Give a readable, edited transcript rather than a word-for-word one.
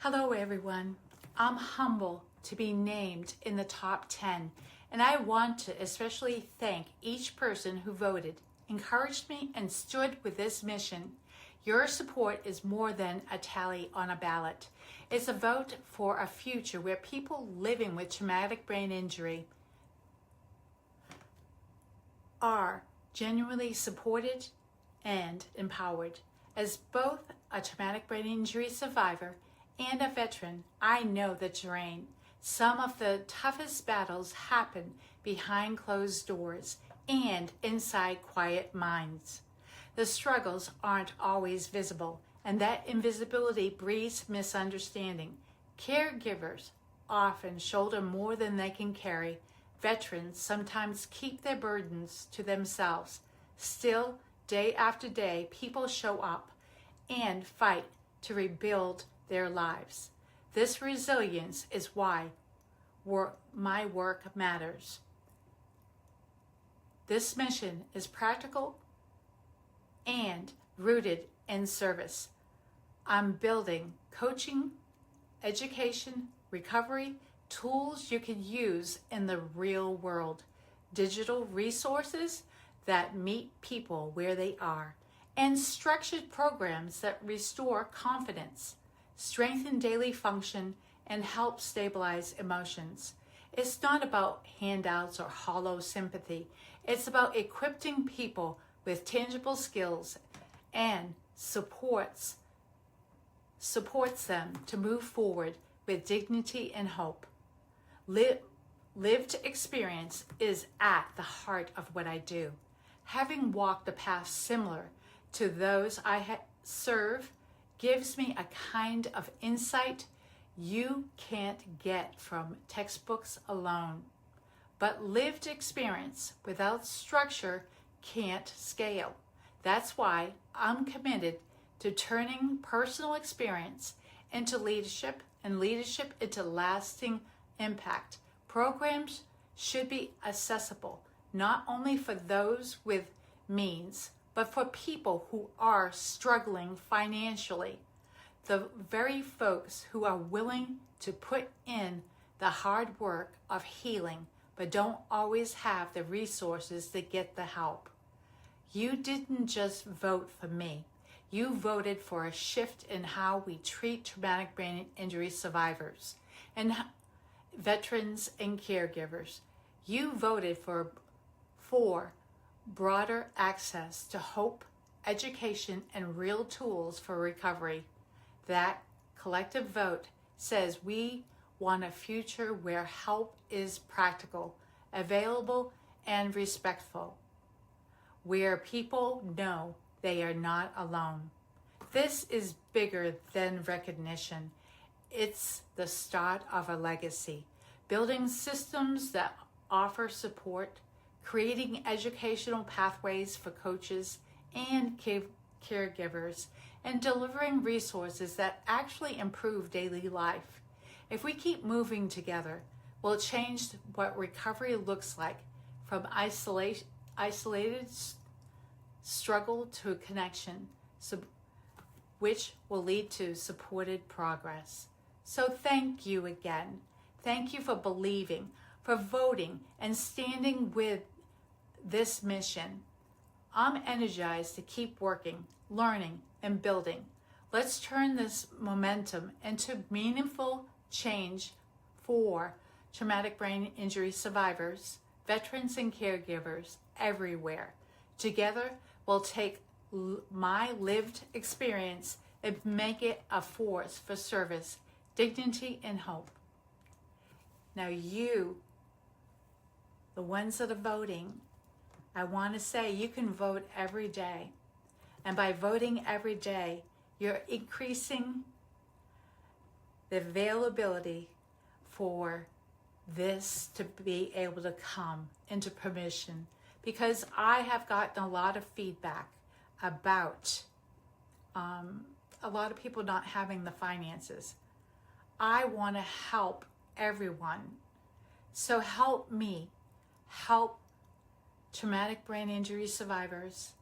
Hello everyone. I'm humble to be named in the top 10, and I want to especially thank each person who voted, encouraged me, and stood with this mission. Your support is more than a tally on a ballot. It's a vote for a future where people living with traumatic brain injury are genuinely supported and empowered. As both a traumatic brain injury survivor and a veteran, I know the terrain. Some of the toughest battles happen behind closed doors and inside quiet minds. The struggles aren't always visible, and that invisibility breeds misunderstanding. Caregivers often shoulder more than they can carry. Veterans sometimes keep their burdens to themselves. Still, day after day, people show up and fight to rebuild their lives. This resilience is why my work matters. This mission is practical and rooted in service. I'm building coaching, education, recovery, tools you can use in the real world, digital resources that meet people where they are, and structured programs that restore confidence, strengthen daily function, and help stabilize emotions. It's not about handouts or hollow sympathy. It's about equipping people with tangible skills and supports them to move forward with dignity and hope. Lived experience is at the heart of what I do. Having walked a path similar to those I serve gives me a kind of insight you can't get from textbooks alone. But lived experience without structure can't scale. That's why I'm committed to turning personal experience into leadership and leadership into lasting impact. Programs should be accessible, not only for those with means, but for people who are struggling financially. The very folks who are willing to put in the hard work of healing, but don't always have the resources to get the help. You didn't just vote for me. You voted for a shift in how we treat traumatic brain injury survivors and veterans and caregivers. You voted for broader access to hope, education, and real tools for recovery. That collective vote says we want a future where help is practical, available, and respectful, where people know they are not alone. This is bigger than recognition. It's the start of a legacy, building systems that offer support, creating educational pathways for coaches and caregivers, and delivering resources that actually improve daily life. If we keep moving together, we'll change what recovery looks like, from isolated struggle to connection, which will lead to supported progress. So thank you again. Thank you for believing, for voting, and standing with this mission. I'm energized to keep working, learning, and building. Let's turn this momentum into meaningful change for traumatic brain injury survivors, veterans, and caregivers everywhere. Together, we'll take my lived experience and make it a force for service, dignity, and hope. Now you, the ones that are voting, I want to say you can vote every day. And by voting every day, you're increasing the availability for this to be able to come into permission. Because I have gotten a lot of feedback about a lot of people not having the finances. I want to help everyone. So help me, help traumatic brain injury survivors,